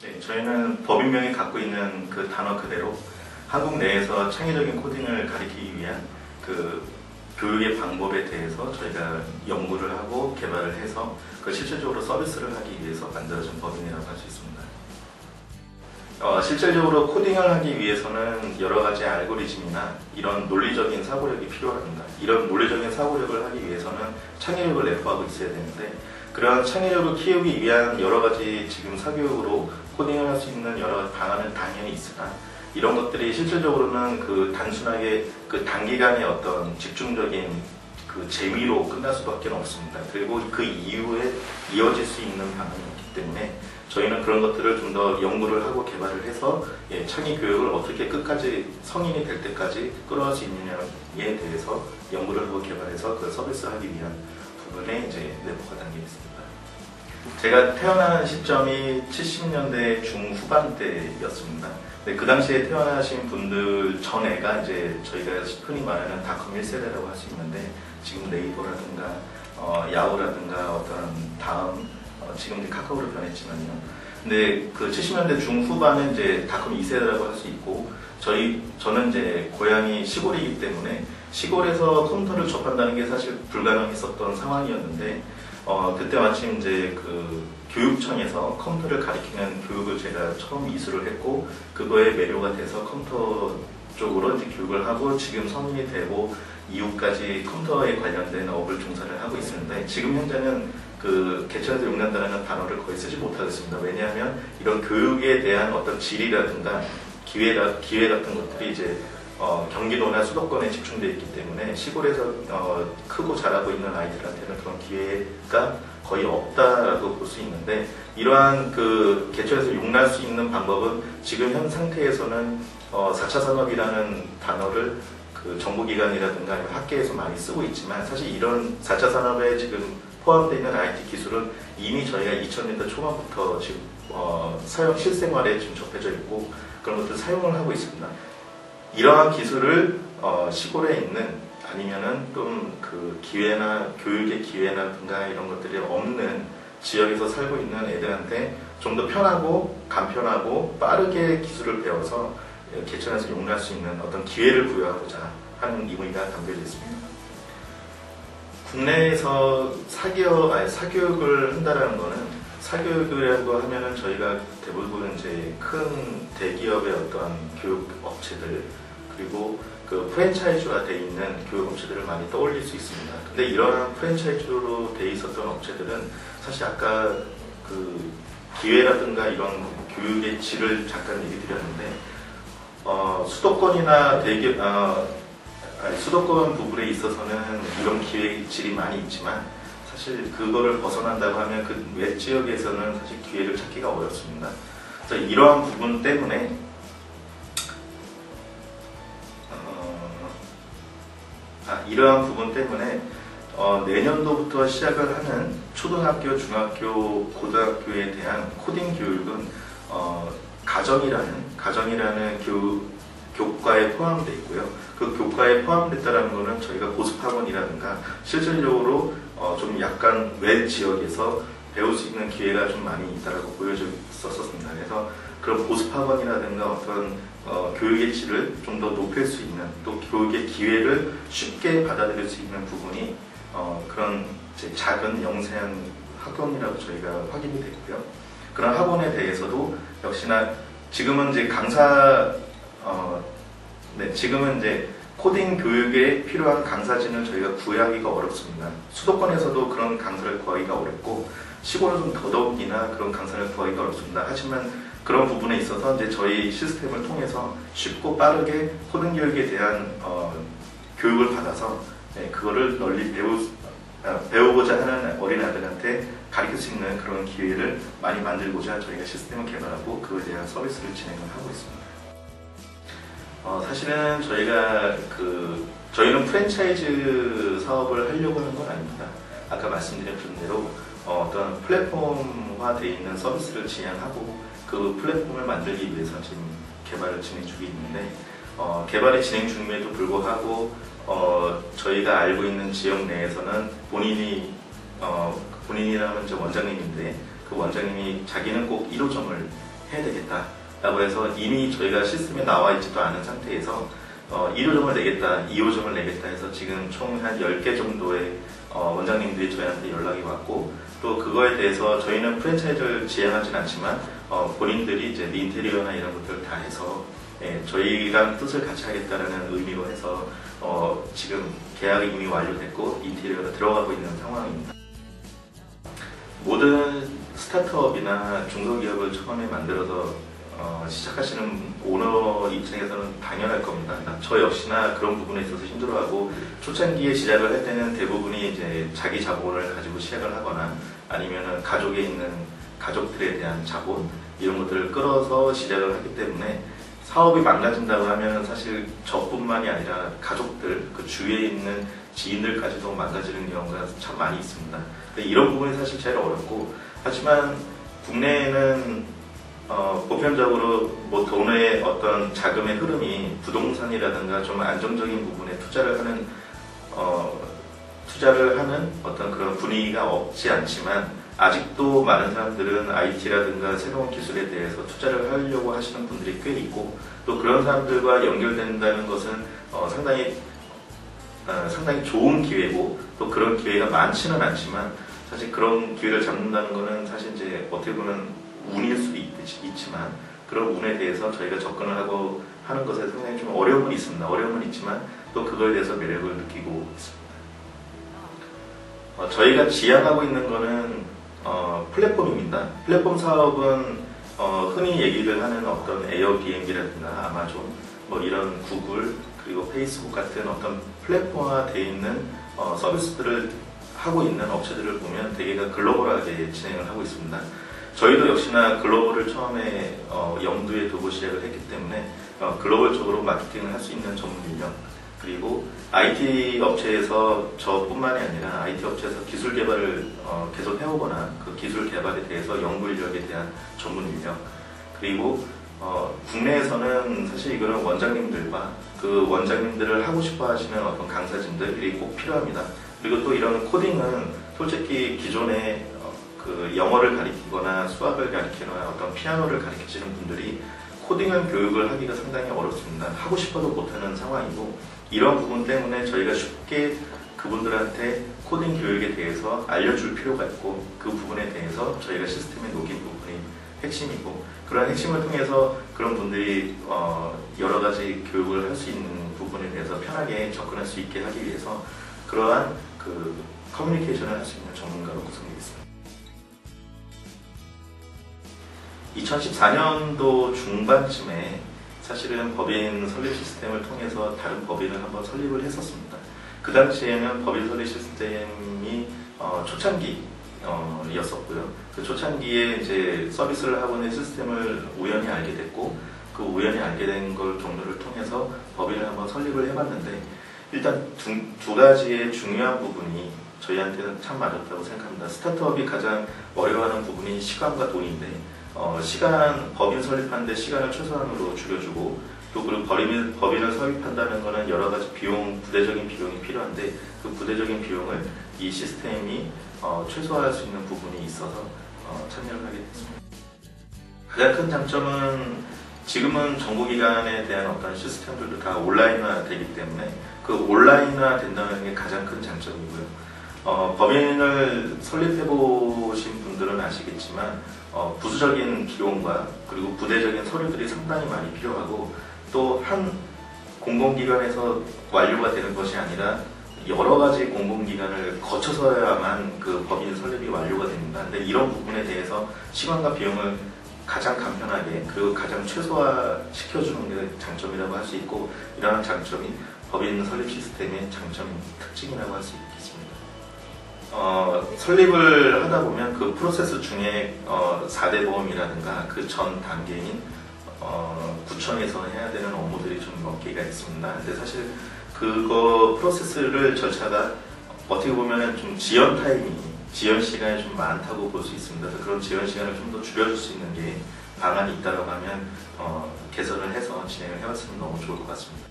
네, 저희는 법인명이 갖고 있는 그 단어 그대로 한국 내에서 창의적인 코딩을 가리키기 위한 그 교육의 방법에 대해서 저희가 연구를 하고 개발을 해서 그걸 실질적으로 서비스를 하기 위해서 만들어진 법인이라고 할 수 있습니다. 실질적으로 코딩을 하기 위해서는 여러 가지 알고리즘이나 이런 논리적인 사고력이 필요합니다. 이런 논리적인 사고력을 하기 위해서는 창의력을 내포하고 있어야 되는데, 그러한 창의력을 키우기 위한 여러 가지 지금 사교육으로 코딩을 할 수 있는 여러 가지 방안은 당연히 있으나, 이런 것들이 실질적으로는 그 단순하게 그 단기간의 어떤 집중적인 그 재미로 끝날 수밖에 없습니다. 그리고 그 이후에 이어질 수 있는 방안이 없기 때문에 저희는 그런 것들을 좀 더 연구를 하고 개발을 해서 창의 교육을 어떻게 끝까지 성인이 될 때까지 끌어갈 수 있느냐에 대해서 연구를 하고 개발해서 그 서비스하기 위한 부분에 이제 내포가 담겨 있습니다. 제가 태어난 시점이 70년대 중후반대였습니다. 그 당시에 태어나신 분들 전에가 이제 저희가 흔히 말하는 닷컴 1세대라고 할 수 있는데, 지금 네이버라든가 야후라든가 어떤 다음 지금 이제 카카오로 변했지만요. 근데 그 70년대 중후반은 이제 닷컴 2세대라고 할 수 있고, 저는 이제 고향이 시골이기 때문에 시골에서 컴퓨터를 접한다는 게 사실 불가능했었던 상황이었는데, 그때 마침 이제 그 교육청에서 컴퓨터를 가리키는 교육을 제가 처음 이수를 했고, 그거에 매료가 돼서 컴퓨터 쪽으로 이제 교육을 하고 지금 성인이 되고 이후까지 컴퓨터에 관련된 업을 종사를 하고 있습니다. 지금 현재는 그 개천에서 용난다는 단어를 거의 쓰지 못하겠습니다. 왜냐하면 이런 교육에 대한 어떤 질이라든가 기회 같은 것들이 이제 경기도나 수도권에 집중되어 있기 때문에 시골에서 크고 자라고 있는 아이들한테는 그런 기회가 거의 없다라고 볼 수 있는데, 이러한 그 개천에서 용날 수 있는 방법은 지금 현 상태에서는 4차 산업이라는 단어를 그 정부기관이라든가 학계에서 많이 쓰고 있지만, 사실 이런 4차 산업에 지금 포함되어 있는 IT 기술은 이미 저희가 2000년대 초반부터 지금 사용 실생활에 지금 접해져 있고 그런 것들 사용을 하고 있습니다. 이러한 기술을 시골에 있는 아니면은 좀 그 기회나 교육의 기회라든가 이런 것들이 없는 지역에서 살고 있는 애들한테 좀 더 편하고 간편하고 빠르게 기술을 배워서 개천에서 용할 수 있는 어떤 기회를 부여하고자 하는 의미가 담겨져 있습니다. 국내에서 사교육을 한다라는 거는, 사교육이라고 하면은 저희가 대부분 이제 큰 대기업의 어떤 교육 업체들, 그리고 그 프랜차이즈화 돼 있는 교육 업체들을 많이 떠올릴 수 있습니다. 근데 이러한 프랜차이즈로 돼 있었던 업체들은 사실 아까 그 기회라든가 이런 교육의 질을 잠깐 얘기 드렸는데, 수도권이나 수도권 부분에 있어서는 이런 기회의 질이 많이 있지만, 사실 그거를 벗어난다고 하면 그 외 지역에서는 사실 기회를 찾기가 어렵습니다. 그래서 이러한 부분 때문에 내년도부터 시작을 하는 초등학교, 중학교, 고등학교에 대한 코딩 교육은 가정이라는 교과에 포함되어 있고요. 그 교과에 포함됐다는 것은 저희가 보습학원이라든가 실질적으로 좀 약간 외 지역에서 배울 수 있는 기회가 좀 많이 있다라고 보여졌었습니다. 그래서 그런 보습학원이라든가 어떤 교육의 질을 좀 더 높일 수 있는, 또 교육의 기회를 쉽게 받아들일 수 있는 부분이 그런 이제 작은 영세한 학원이라고 저희가 확인이 됐고요. 그런 학원에 대해서도 역시나 지금은 이제 지금은 이제 코딩 교육에 필요한 강사진을 저희가 구하기가 어렵습니다. 수도권에서도 그런 강사를 구하기가 어렵고 시골은 좀 더더욱이나 그런 강사를 구하기가 어렵습니다. 하지만 그런 부분에 있어서 이제 저희 시스템을 통해서 쉽고 빠르게 코딩 교육에 대한 교육을 받아서 그거를 널리 배우고자 하는 어린아이들한테 가르칠 수 있는 그런 기회를 많이 만들고자 저희가 시스템을 개발하고 그거에 대한 서비스를 진행을 하고 있습니다. 사실은 저희는 프랜차이즈 사업을 하려고 하는 건 아닙니다. 아까 말씀드렸던 대로 어떤 플랫폼화 되어 있는 서비스를 진행하고 그 플랫폼을 만들기 위해서 지금 개발을 진행 중에 있는데, 개발이 진행 중임에도 불구하고 저희가 알고 있는 지역 내에서는 본인이라면 이제 원장님인데, 그 원장님이 자기는 꼭 1호점을 해야 되겠다라고 해서 이미 저희가 시스템에 나와 있지도 않은 상태에서 1호점을 내겠다, 2호점을 내겠다 해서 지금 총 한 10개 정도의 원장님들이 저희한테 연락이 왔고, 또 그거에 대해서 저희는 프랜차이즈를 지향하진 않지만 본인들이 이제 인테리어나 이런 것들을 다 해서 저희랑 뜻을 같이 하겠다라는 의미로 해서 지금 계약이 이미 완료됐고 인테리어가 들어가고 있는 상황입니다. 모든 스타트업이나 중소기업을 처음에 만들어서 시작하시는 오너 입장에서는 당연할 겁니다. 저 역시나 그런 부분에 있어서 힘들어하고, 초창기에 시작을 할 때는 대부분이 이제 자기 자본을 가지고 시작을 하거나 아니면은 가족에 있는 가족들에 대한 자본 이런 것들을 끌어서 시작을 하기 때문에 사업이 망가진다고 하면 사실 저뿐만이 아니라 가족들, 그 주위에 있는 지인들까지도 망가지는 경우가 참 많이 있습니다. 이런 부분이 사실 제일 어렵고, 하지만 국내에는 보편적으로 뭐 돈의 어떤 자금의 흐름이 부동산이라든가 좀 안정적인 부분에 투자를 하는 어떤 그런 분위기가 없지 않지만, 아직도 많은 사람들은 IT라든가 새로운 기술에 대해서 투자를 하려고 하시는 분들이 꽤 있고, 또 그런 사람들과 연결된다는 것은 상당히 좋은 기회고, 또 그런 기회가 많지는 않지만, 사실 그런 기회를 잡는다는 것은 사실 이제 어떻게 보면 운일 수도 있지만, 그런 운에 대해서 저희가 접근을 하고 하는 것에 상당히 좀 어려움은 있습니다. 어려움은 있지만 또 그거에 대해서 매력을 느끼고 있습니다. 저희가 지향하고 있는 거는 플랫폼입니다. 플랫폼 사업은 흔히 얘기를 하는 어떤 에어비앤비라든가 아마존, 뭐 이런 구글, 그리고 페이스북 같은 어떤 플랫폼화되어 있는 서비스들을 하고 있는 업체들을 보면 대개가 글로벌하게 진행을 하고 있습니다. 저희도 역시나 글로벌을 처음에 염두에 두고 시작을 했기 때문에 글로벌적으로 마케팅을 할 수 있는 전문 인력, 그리고 IT 업체에서 저뿐만이 아니라 IT 업체에서 기술 개발을 계속 해오거나 그 기술 개발에 대해서 연구 인력에 대한 전문 인력, 그리고 국내에서는 사실 이거는 원장님들과 그 원장님들을 하고 싶어 하시는 어떤 강사진들이 꼭 필요합니다. 그리고 또 이런 코딩은 솔직히 기존에 그 영어를 가리키거나 수학을 가리키거나 어떤 피아노를 가리키시는 분들이 코딩을 교육을 하기가 상당히 어렵습니다. 하고 싶어도 못하는 상황이고, 이런 부분 때문에 저희가 쉽게 그분들한테 코딩 교육에 대해서 알려줄 필요가 있고, 그 부분에 대해서 저희가 시스템에 녹인 부분이 핵심이고, 그런 핵심을 통해서 그런 분들이 여러 가지 교육을 할 수 있는 부분에 대해서 편하게 접근할 수 있게 하기 위해서 그러한 그 커뮤니케이션을 할 수 있는 전문가로 구성되어 있습니다. 2014년도 중반쯤에 사실은 법인 설립 시스템을 통해서 다른 법인을 한번 설립을 했었습니다. 그 당시에는 법인 설립 시스템이 초창기였었고요. 그 초창기에 이제 서비스를 하고 있는 시스템을 우연히 알게 됐고, 그 우연히 알게 된 걸 경로를 통해서 법인을 한번 설립을 해봤는데, 일단 두 가지의 중요한 부분이 저희한테는 참 맞았다고 생각합니다. 스타트업이 가장 어려워하는 부분이 시간과 돈인데, 법인 설립하는데 시간을 최소한으로 줄여주고, 또 그리고 법인을 설립한다는 것은 여러 가지 부대적인 비용이 필요한데, 그 부대적인 비용을 이 시스템이 최소화할 수 있는 부분이 있어서 참여를 하게 됐습니다. 가장 큰 장점은 지금은 정보기관에 대한 어떤 시스템들도 다 온라인화 되기 때문에 그 온라인화 된다는 게 가장 큰 장점이고요. 법인을 설립해 보신 분들은 아시겠지만 부수적인 비용과 그리고 부대적인 서류들이 상당히 많이 필요하고, 또 한 공공기관에서 완료가 되는 것이 아니라 여러 가지 공공기관을 거쳐서야만 그 법인 설립이 완료가 됩니다. 근데 이런 부분에 대해서 시간과 비용을 가장 간편하게 그리고 가장 최소화시켜주는 게 장점이라고 할 수 있고, 이러한 장점이 법인 설립 시스템의 특징이라고 할 수 있겠습니다. 설립을 하다 보면 그 프로세스 중에 4대 보험이라든가 그 전 단계인 구청에서 해야 되는 업무들이 좀 몇 개가 있습니다. 근데 사실 그거 프로세스를 절차가 어떻게 보면 좀 지연 시간이 좀 많다고 볼 수 있습니다. 그래서 그런 지연 시간을 좀 더 줄여줄 수 있는 게 방안이 있다고 하면 개선을 해서 진행을 해봤으면 너무 좋을 것 같습니다.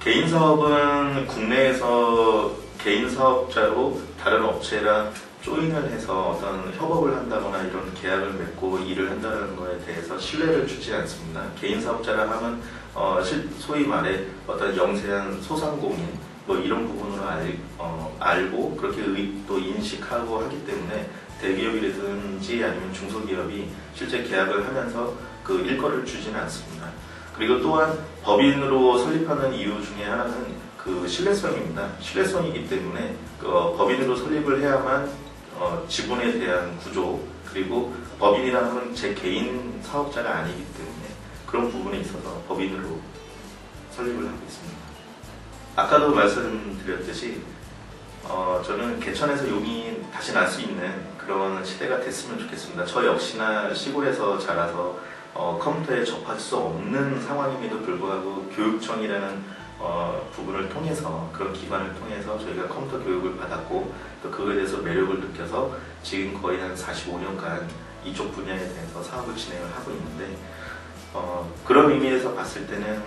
개인 사업은 국내에서 개인 사업자로 다른 업체랑 조인을 해서 어떤 협업을 한다거나 이런 계약을 맺고 일을 한다는 거에 대해서 신뢰를 주지 않습니다. 개인 사업자라 하면 소위 말해 어떤 영세한 소상공인 뭐 이런 부분으로 알고 그렇게 또 인식하고 하기 때문에 대기업이라든지 아니면 중소기업이 실제 계약을 하면서 그 일거를 주지는 않습니다. 그리고 또한 법인으로 설립하는 이유 중에 하나는 그 신뢰성입니다. 신뢰성이기 때문에 법인으로 설립을 해야만 지분에 대한 구조, 그리고 법인이라는 건 제 개인 사업자가 아니기 때문에 그런 부분에 있어서 법인으로 설립을 하고 있습니다. 아까도 말씀드렸듯이 저는 개천에서 용이 다시 날 수 있는 그런 시대가 됐으면 좋겠습니다. 저 역시나 시골에서 자라서 컴퓨터에 접할 수 없는 상황임에도 불구하고 교육청이라는 부분을 통해서, 그런 기관을 통해서 저희가 컴퓨터 교육을 받았고 또 그거에 대해서 매력을 느껴서 지금 거의 한 45년간 이쪽 분야에 대해서 사업을 진행을 하고 있는데 그런 의미에서 봤을 때는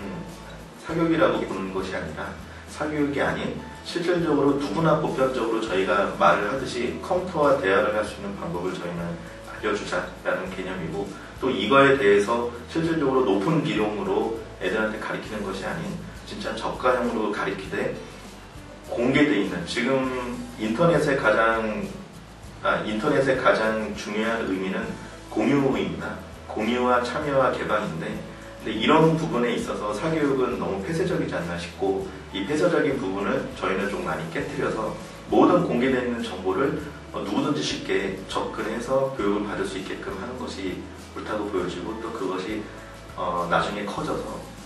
사교육이라고 보는 것이 아니라 사교육이 아닌 실질적으로 누구나 보편적으로 저희가 말을 하듯이 컴퓨터와 대화를 할 수 있는 방법을 저희는 알려주자라는 개념이고, 또 이거에 대해서 실질적으로 높은 비용으로 애들한테 가르치는 것이 아닌 진짜 저가형으로 가르치되 공개되어 있는, 지금 인터넷의 가장 중요한 의미는 공유입니다. 공유와 참여와 개방인데, 근데 이런 부분에 있어서 사교육은 너무 폐쇄적이지 않나 싶고, 이 폐쇄적인 부분을 저희는 좀 많이 깨트려서 모든 공개되어 있는 정보를 누구든지 쉽게 접근해서 교육을 받을 수 있게끔 하는 것이 옳다고 보여지고, 또 그것이 나중에 커져서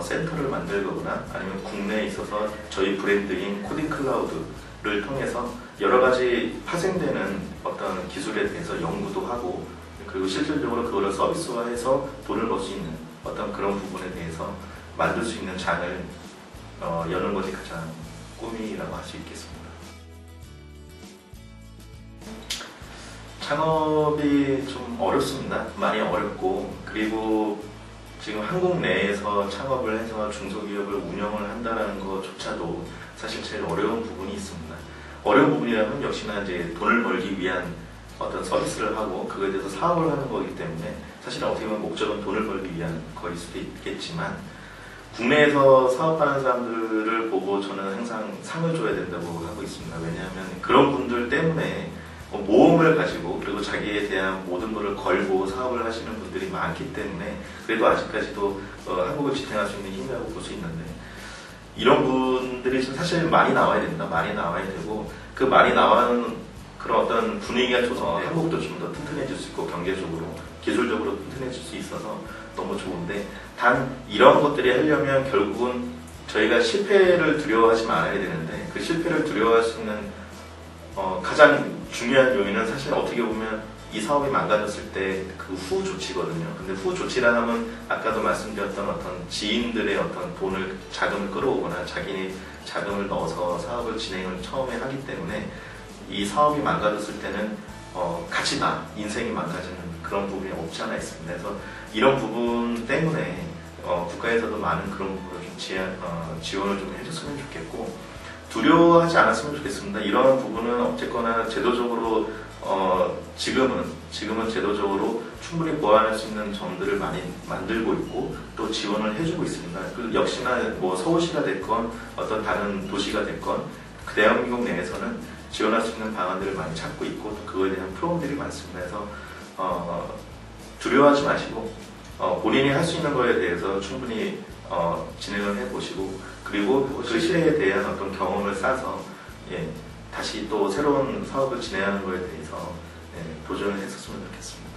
센터를 만들거나 아니면 국내에 있어서 저희 브랜드인 코딩 클라우드를 통해서 여러 가지 파생되는 어떤 기술에 대해서 연구도 하고, 그리고 실질적으로 그거를 서비스화해서 돈을 벌 수 있는 어떤 그런 부분에 대해서 만들 수 있는 장을 여는 것이 가장 꿈이라고 할 수 있겠습니다. 창업이 좀 어렵습니다. 많이 어렵고, 그리고 지금 한국 내에서 창업을 해서 중소기업을 운영을 한다는 것조차도 사실 제일 어려운 부분이 있습니다. 어려운 부분이라면 역시나 이제 돈을 벌기 위한 어떤 서비스를 하고 그거에 대해서 사업을 하는 거기 때문에 사실 어떻게 보면 목적은 돈을 벌기 위한 거일 수도 있겠지만, 국내에서 사업하는 사람들을 보고 저는 항상 상을 줘야 된다고 하고 있습니다. 왜냐하면 그런 분들 때문에 모험을 가지고 그리고 자기에 대한 모든 것을 걸고 사업을 하시는 분들이 많기 때문에 그래도 아직까지도 한국을 지탱할 수 있는 힘이라고 볼 수 있는데, 이런 분들이 사실 많이 나와야 된다. 많이 나와야 되고, 그 많이 나와는 그런 어떤 분위기가 줘서 한국도 좀 더 튼튼해질 수 있고 경제적으로, 기술적으로 튼튼해질 수 있어서 너무 좋은데, 단 이런 것들이 하려면 결국은 저희가 실패를 두려워하지 말아야 되는데, 그 실패를 두려워할 수 있는 가장 중요한 요인은 사실 어떻게 보면 이 사업이 망가졌을 때 그 후 조치거든요. 근데 후 조치라 하면 아까도 말씀드렸던 어떤 지인들의 어떤 자금을 끌어오거나 자기네 자금을 넣어서 사업을 진행을 처음에 하기 때문에 이 사업이 망가졌을 때는 같이 인생이 망가지는 그런 부분이 없지 않아 있습니다. 그래서 이런 부분 때문에 국가에서도 많은 그런 부분을 좀 지원을 좀 해줬으면 좋겠고, 두려워하지 않았으면 좋겠습니다. 이런 부분은 어쨌거나 제도적으로 지금은 제도적으로 충분히 보완할 수 있는 점들을 많이 만들고 있고 또 지원을 해주고 있습니다. 그 역시나 뭐 서울시가 됐건 어떤 다른 도시가 됐건 그 대한민국 내에서는 지원할 수 있는 방안들을 많이 찾고 있고 또 그거에 대한 프로그램들이 많습니다. 그래서 두려워하지 마시고 본인이 할 수 있는 거에 대해서 충분히 진행을 해보시고, 그리고 그 시대에 대한 어떤 경험을 쌓아서 다시 또 새로운 사업을 진행하는 거에 대해서 도전을 했었으면 좋겠습니다.